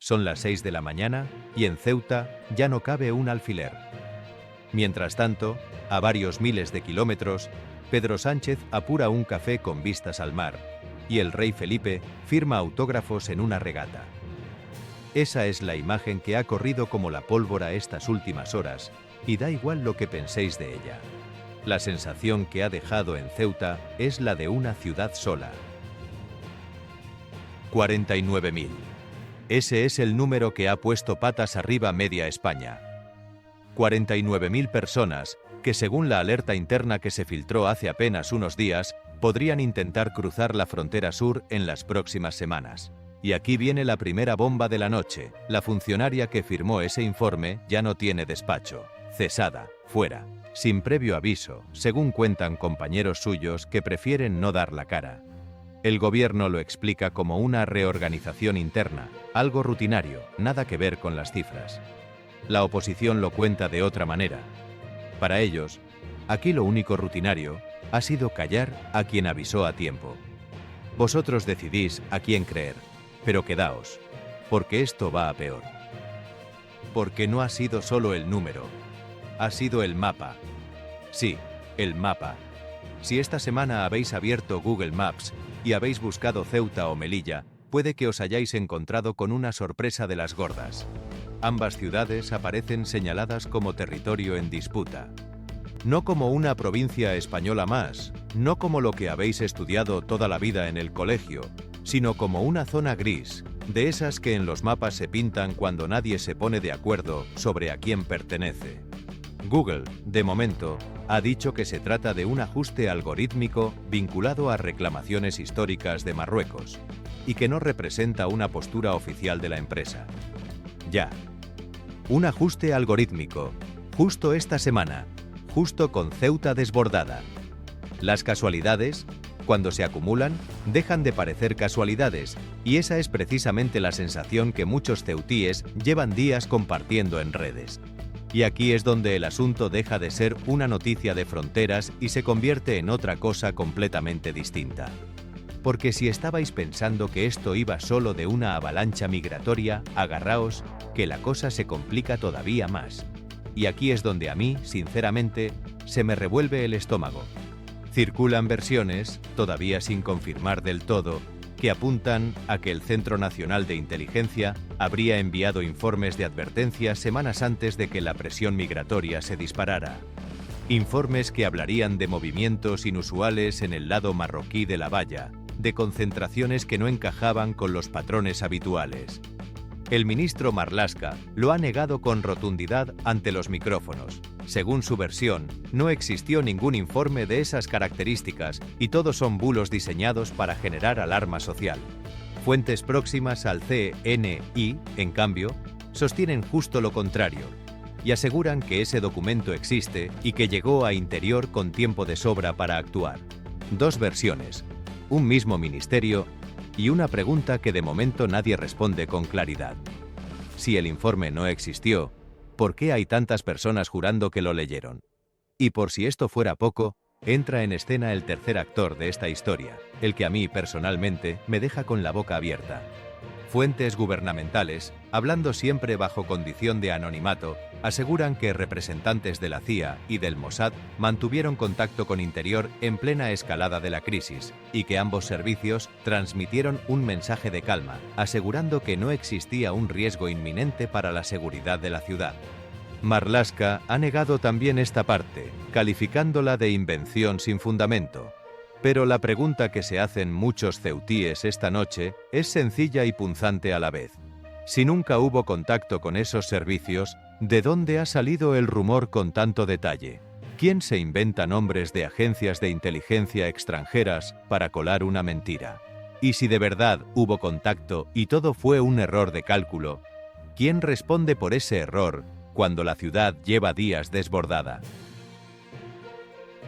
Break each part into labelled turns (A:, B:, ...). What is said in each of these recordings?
A: Son las 6 de la mañana y en Ceuta ya no cabe un alfiler. Mientras tanto, a varios miles de kilómetros, Pedro Sánchez apura un café con vistas al mar y el rey Felipe firma autógrafos en una regata. Esa es la imagen que ha corrido como la pólvora estas últimas horas y da igual lo que penséis de ella. La sensación que ha dejado en Ceuta es la de una ciudad sola. 49.000. Ese es el número que ha puesto patas arriba media España. 49.000 personas que, según la alerta interna que se filtró hace apenas unos días, podrían intentar cruzar la frontera sur en las próximas semanas. Y aquí viene la primera bomba de la noche. La funcionaria que firmó ese informe ya no tiene despacho. Cesada, fuera, sin previo aviso, según cuentan compañeros suyos que prefieren no dar la cara. El gobierno lo explica como una reorganización interna, algo rutinario, nada que ver con las cifras. La oposición lo cuenta de otra manera. Para ellos, aquí lo único rutinario ha sido callar a quien avisó a tiempo. Vosotros decidís a quién creer, pero quedaos, porque esto va a peor. Porque no ha sido solo el número, ha sido el mapa. Sí, el mapa. Si esta semana habéis abierto Google Maps y habéis buscado Ceuta o Melilla, puede que os hayáis encontrado con una sorpresa de las gordas. Ambas ciudades aparecen señaladas como territorio en disputa. No como una provincia española más, no como lo que habéis estudiado toda la vida en el colegio, sino como una zona gris, de esas que en los mapas se pintan cuando nadie se pone de acuerdo sobre a quién pertenece. Google, de momento, ha dicho que se trata de un ajuste algorítmico vinculado a reclamaciones históricas de Marruecos, y que no representa una postura oficial de la empresa. Ya. Un ajuste algorítmico, justo esta semana, justo con Ceuta desbordada. Las casualidades, cuando se acumulan, dejan de parecer casualidades, y esa es precisamente la sensación que muchos ceutíes llevan días compartiendo en redes. Y aquí es donde el asunto deja de ser una noticia de fronteras y se convierte en otra cosa completamente distinta. Porque si estabais pensando que esto iba solo de una avalancha migratoria, agarraos, que la cosa se complica todavía más. Y aquí es donde a mí, sinceramente, se me revuelve el estómago. Circulan versiones, todavía sin confirmar del todo, que apuntan a que el Centro Nacional de Inteligencia habría enviado informes de advertencia semanas antes de que la presión migratoria se disparara. Informes que hablarían de movimientos inusuales en el lado marroquí de la valla, de concentraciones que no encajaban con los patrones habituales. El ministro Marlaska lo ha negado con rotundidad ante los micrófonos. Según su versión, no existió ningún informe de esas características y todos son bulos diseñados para generar alarma social. Fuentes próximas al CNI, en cambio, sostienen justo lo contrario y aseguran que ese documento existe y que llegó a Interior con tiempo de sobra para actuar. Dos versiones, un mismo ministerio y una pregunta que de momento nadie responde con claridad. Si el informe no existió, ¿por qué hay tantas personas jurando que lo leyeron? Y por si esto fuera poco, entra en escena el tercer actor de esta historia, el que a mí personalmente me deja con la boca abierta. Fuentes gubernamentales, hablando siempre bajo condición de anonimato, aseguran que representantes de la CIA y del Mossad mantuvieron contacto con Interior en plena escalada de la crisis y que ambos servicios transmitieron un mensaje de calma, asegurando que no existía un riesgo inminente para la seguridad de la ciudad. Marlaska ha negado también esta parte, calificándola de invención sin fundamento. Pero la pregunta que se hacen muchos ceutíes esta noche es sencilla y punzante a la vez. Si nunca hubo contacto con esos servicios, ¿de dónde ha salido el rumor con tanto detalle? ¿Quién se inventa nombres de agencias de inteligencia extranjeras para colar una mentira? Y si de verdad hubo contacto y todo fue un error de cálculo, ¿quién responde por ese error cuando la ciudad lleva días desbordada?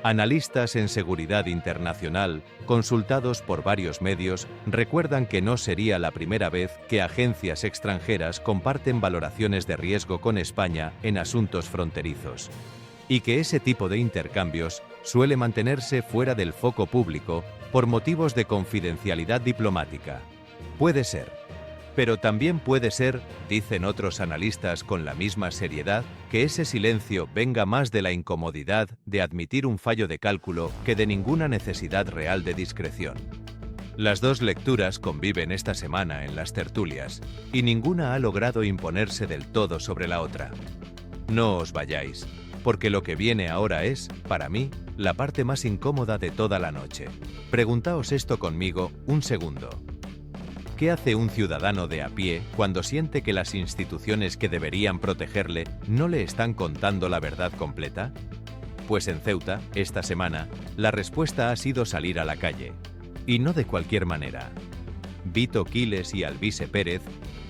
A: Analistas en seguridad internacional, consultados por varios medios, recuerdan que no sería la primera vez que agencias extranjeras comparten valoraciones de riesgo con España en asuntos fronterizos, y que ese tipo de intercambios suele mantenerse fuera del foco público por motivos de confidencialidad diplomática. Puede ser, Pero también puede ser, dicen otros analistas con la misma seriedad, que ese silencio venga más de la incomodidad de admitir un fallo de cálculo que de ninguna necesidad real de discreción. Las dos lecturas conviven esta semana en las tertulias, y ninguna ha logrado imponerse del todo sobre la otra. No os vayáis, porque lo que viene ahora es, para mí, la parte más incómoda de toda la noche. Preguntaos esto conmigo un segundo. ¿Qué hace un ciudadano de a pie cuando siente que las instituciones que deberían protegerle no le están contando la verdad completa? Pues en Ceuta, esta semana, la respuesta ha sido salir a la calle. Y no de cualquier manera. Vito Quiles y Alvise Pérez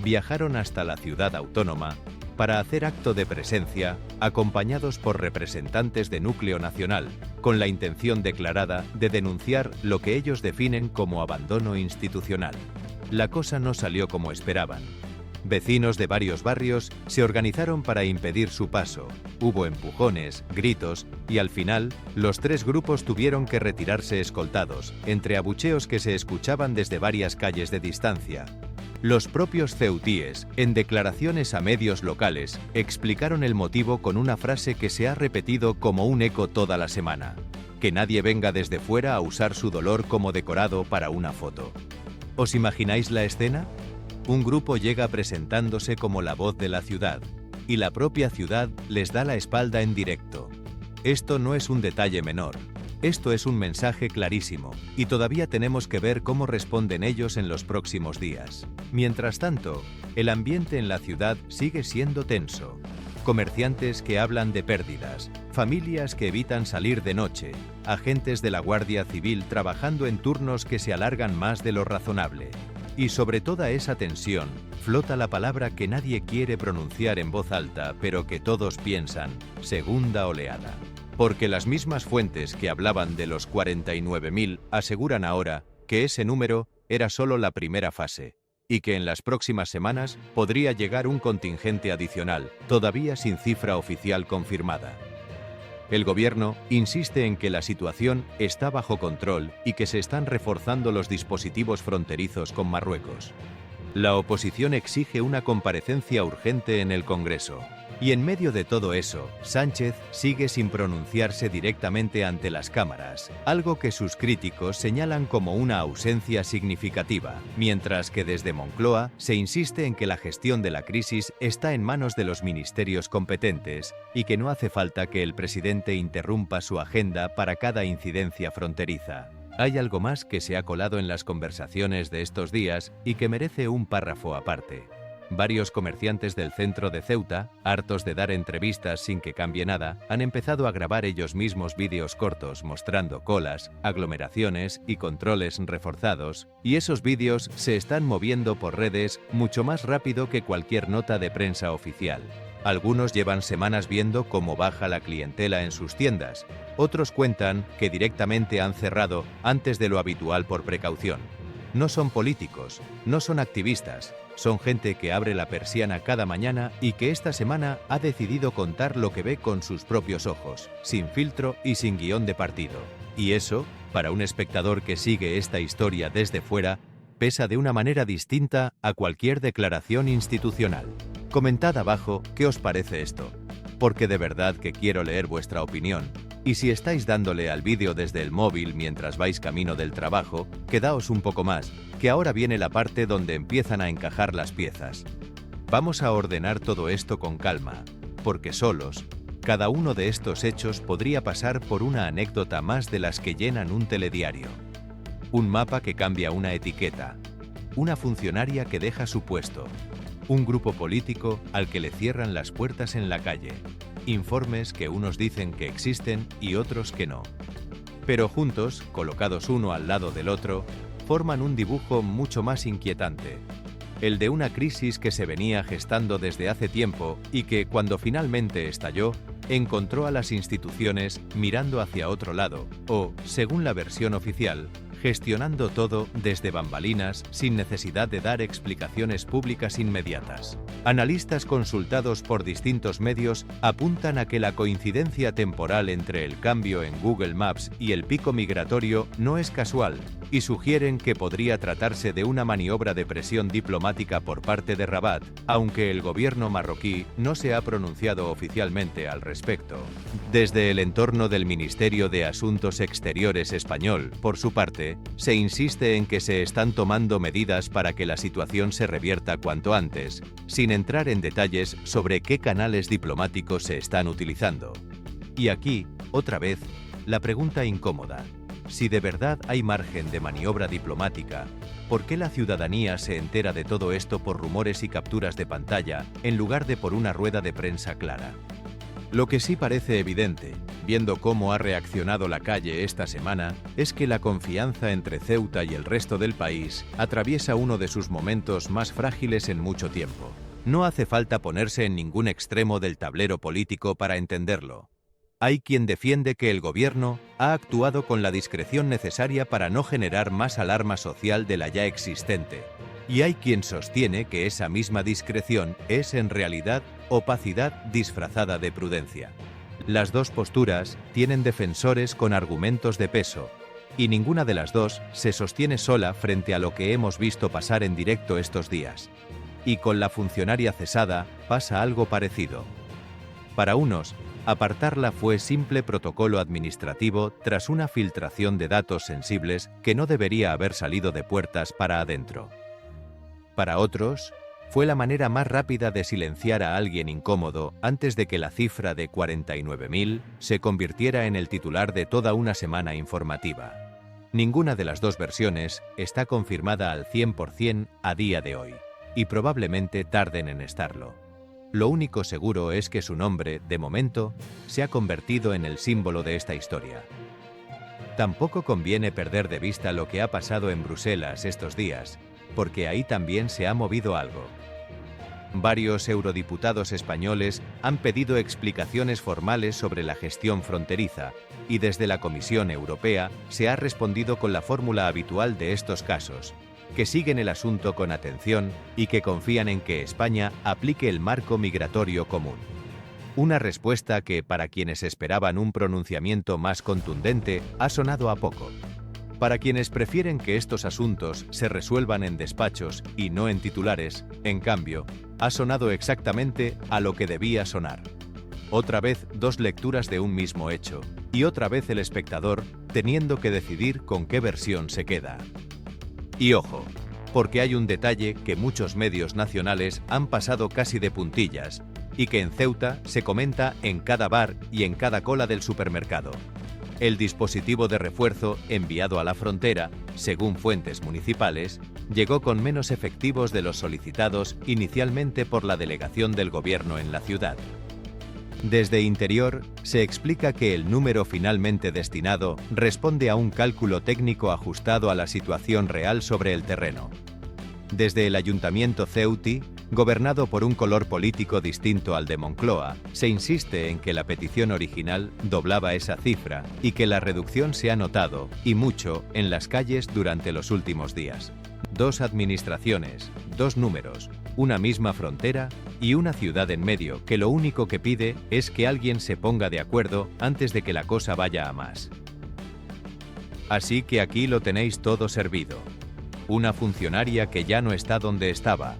A: viajaron hasta la ciudad autónoma para hacer acto de presencia, acompañados por representantes de Núcleo Nacional, con la intención declarada de denunciar lo que ellos definen como abandono institucional. La cosa no salió como esperaban. Vecinos de varios barrios se organizaron para impedir su paso. Hubo empujones, gritos y al final, los tres grupos tuvieron que retirarse escoltados, entre abucheos que se escuchaban desde varias calles de distancia. Los propios ceutíes, en declaraciones a medios locales, explicaron el motivo con una frase que se ha repetido como un eco toda la semana: que nadie venga desde fuera a usar su dolor como decorado para una foto. ¿Os imagináis la escena? Un grupo llega presentándose como la voz de la ciudad, y la propia ciudad les da la espalda en directo. Esto no es un detalle menor, esto es un mensaje clarísimo, y todavía tenemos que ver cómo responden ellos en los próximos días. Mientras tanto, el ambiente en la ciudad sigue siendo tenso. Comerciantes que hablan de pérdidas, familias que evitan salir de noche, agentes de la Guardia Civil trabajando en turnos que se alargan más de lo razonable. Y sobre toda esa tensión, flota la palabra que nadie quiere pronunciar en voz alta, pero que todos piensan: segunda oleada. Porque las mismas fuentes que hablaban de los 49.000 aseguran ahora que ese número era solo la primera fase, y que en las próximas semanas podría llegar un contingente adicional, todavía sin cifra oficial confirmada. El gobierno insiste en que la situación está bajo control y que se están reforzando los dispositivos fronterizos con Marruecos. La oposición exige una comparecencia urgente en el Congreso. Y en medio de todo eso, Sánchez sigue sin pronunciarse directamente ante las cámaras, algo que sus críticos señalan como una ausencia significativa, mientras que desde Moncloa se insiste en que la gestión de la crisis está en manos de los ministerios competentes y que no hace falta que el presidente interrumpa su agenda para cada incidencia fronteriza. Hay algo más que se ha colado en las conversaciones de estos días y que merece un párrafo aparte. Varios comerciantes del centro de Ceuta, hartos de dar entrevistas sin que cambie nada, han empezado a grabar ellos mismos vídeos cortos mostrando colas, aglomeraciones y controles reforzados, y esos vídeos se están moviendo por redes mucho más rápido que cualquier nota de prensa oficial. Algunos llevan semanas viendo cómo baja la clientela en sus tiendas, otros cuentan que directamente han cerrado antes de lo habitual por precaución. No son políticos, no son activistas, son gente que abre la persiana cada mañana y que esta semana ha decidido contar lo que ve con sus propios ojos, sin filtro y sin guión de partido. Y eso, para un espectador que sigue esta historia desde fuera, pesa de una manera distinta a cualquier declaración institucional. Comentad abajo qué os parece esto, porque de verdad que quiero leer vuestra opinión. Y si estáis dándole al vídeo desde el móvil mientras vais camino del trabajo, quedaos un poco más, que ahora viene la parte donde empiezan a encajar las piezas. Vamos a ordenar todo esto con calma, porque solos, cada uno de estos hechos podría pasar por una anécdota más de las que llenan un telediario. Un mapa que cambia una etiqueta, una funcionaria que deja su puesto, un grupo político al que le cierran las puertas en la calle, informes que unos dicen que existen y otros que no. Pero juntos, colocados uno al lado del otro, forman un dibujo mucho más inquietante, el de una crisis que se venía gestando desde hace tiempo y que, cuando finalmente estalló, encontró a las instituciones mirando hacia otro lado o, según la versión oficial, gestionando todo desde bambalinas sin necesidad de dar explicaciones públicas inmediatas. Analistas consultados por distintos medios apuntan a que la coincidencia temporal entre el cambio en Google Maps y el pico migratorio no es casual, y sugieren que podría tratarse de una maniobra de presión diplomática por parte de Rabat, aunque el gobierno marroquí no se ha pronunciado oficialmente al respecto. Desde el entorno del Ministerio de Asuntos Exteriores español, por su parte, se insiste en que se están tomando medidas para que la situación se revierta cuanto antes, sin entrar en detalles sobre qué canales diplomáticos se están utilizando. Y aquí, otra vez, la pregunta incómoda. Si de verdad hay margen de maniobra diplomática, ¿por qué la ciudadanía se entera de todo esto por rumores y capturas de pantalla en lugar de por una rueda de prensa clara? Lo que sí parece evidente, viendo cómo ha reaccionado la calle esta semana, es que la confianza entre Ceuta y el resto del país atraviesa uno de sus momentos más frágiles en mucho tiempo. No hace falta ponerse en ningún extremo del tablero político para entenderlo. Hay quien defiende que el gobierno ha actuado con la discreción necesaria para no generar más alarma social de la ya existente, y hay quien sostiene que esa misma discreción es en realidad opacidad disfrazada de prudencia. Las dos posturas tienen defensores con argumentos de peso, y ninguna de las dos se sostiene sola frente a lo que hemos visto pasar en directo estos días. Y con la funcionaria cesada pasa algo parecido. Para unos, apartarla fue simple protocolo administrativo tras una filtración de datos sensibles que no debería haber salido de puertas para adentro. Para otros, fue la manera más rápida de silenciar a alguien incómodo antes de que la cifra de 49.000 se convirtiera en el titular de toda una semana informativa. Ninguna de las dos versiones está confirmada al 100% a día de hoy, y probablemente tarden en estarlo. Lo único seguro es que su nombre, de momento, se ha convertido en el símbolo de esta historia. Tampoco conviene perder de vista lo que ha pasado en Bruselas estos días, porque ahí también se ha movido algo. Varios eurodiputados españoles han pedido explicaciones formales sobre la gestión fronteriza, y desde la Comisión Europea se ha respondido con la fórmula habitual de estos casos, que siguen el asunto con atención y que confían en que España aplique el marco migratorio común. Una respuesta que, para quienes esperaban un pronunciamiento más contundente, ha sonado a poco. Para quienes prefieren que estos asuntos se resuelvan en despachos y no en titulares, en cambio, ha sonado exactamente a lo que debía sonar. Otra vez dos lecturas de un mismo hecho, y otra vez el espectador teniendo que decidir con qué versión se queda. Y ojo, porque hay un detalle que muchos medios nacionales han pasado casi de puntillas y que en Ceuta se comenta en cada bar y en cada cola del supermercado. El dispositivo de refuerzo enviado a la frontera, según fuentes municipales, llegó con menos efectivos de los solicitados inicialmente por la delegación del gobierno en la ciudad. Desde Interior se explica que el número finalmente destinado responde a un cálculo técnico ajustado a la situación real sobre el terreno. Desde el Ayuntamiento ceutí, gobernado por un color político distinto al de Moncloa, se insiste en que la petición original doblaba esa cifra y que la reducción se ha notado, y mucho, en las calles durante los últimos días. Dos administraciones, dos números, una misma frontera y una ciudad en medio que lo único que pide es que alguien se ponga de acuerdo antes de que la cosa vaya a más. Así que aquí lo tenéis todo servido. Una funcionaria que ya no está donde estaba,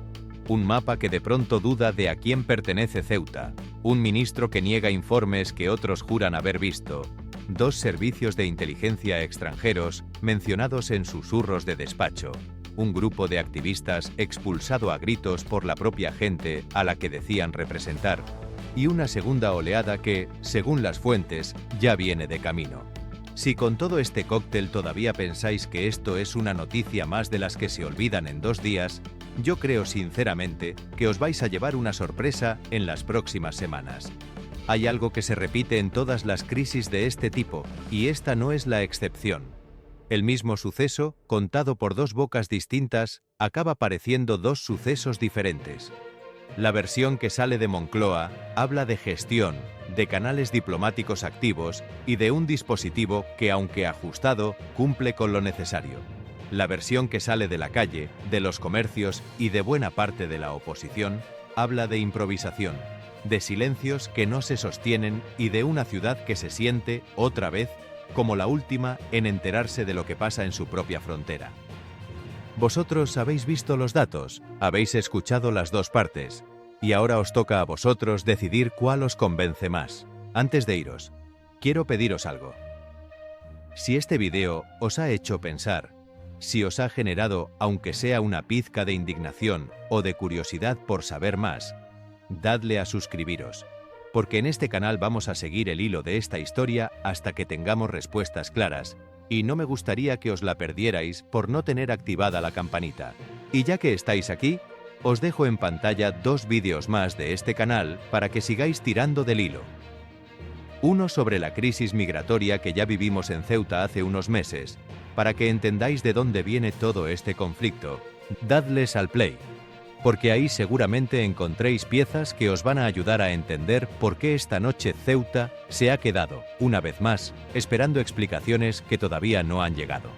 A: un mapa que de pronto duda de a quién pertenece Ceuta, un ministro que niega informes que otros juran haber visto, dos servicios de inteligencia extranjeros mencionados en susurros de despacho, un grupo de activistas expulsado a gritos por la propia gente a la que decían representar, y una segunda oleada que, según las fuentes, ya viene de camino. Si con todo este cóctel todavía pensáis que esto es una noticia más de las que se olvidan en 2 días, yo creo sinceramente que os vais a llevar una sorpresa en las próximas semanas. Hay algo que se repite en todas las crisis de este tipo, y esta no es la excepción. El mismo suceso, contado por 2 bocas distintas, acaba pareciendo 2 sucesos diferentes. La versión que sale de Moncloa habla de gestión, de canales diplomáticos activos y de un dispositivo que, aunque ajustado, cumple con lo necesario. La versión que sale de la calle, de los comercios y de buena parte de la oposición, habla de improvisación, de silencios que no se sostienen y de una ciudad que se siente, otra vez, como la última en enterarse de lo que pasa en su propia frontera. Vosotros habéis visto los datos, habéis escuchado las dos partes, y ahora os toca a vosotros decidir cuál os convence más. Antes de iros, quiero pediros algo. Si este vídeo os ha hecho pensar, si os ha generado, aunque sea una pizca de indignación o de curiosidad por saber más, dadle a suscribiros, porque en este canal vamos a seguir el hilo de esta historia hasta que tengamos respuestas claras, y no me gustaría que os la perdierais por no tener activada la campanita. Y ya que estáis aquí, os dejo en pantalla 2 vídeos más de este canal para que sigáis tirando del hilo. Uno sobre la crisis migratoria que ya vivimos en Ceuta hace unos meses, para que entendáis de dónde viene todo este conflicto. Dadles al play, porque ahí seguramente encontréis piezas que os van a ayudar a entender por qué esta noche Ceuta se ha quedado, una vez más, esperando explicaciones que todavía no han llegado.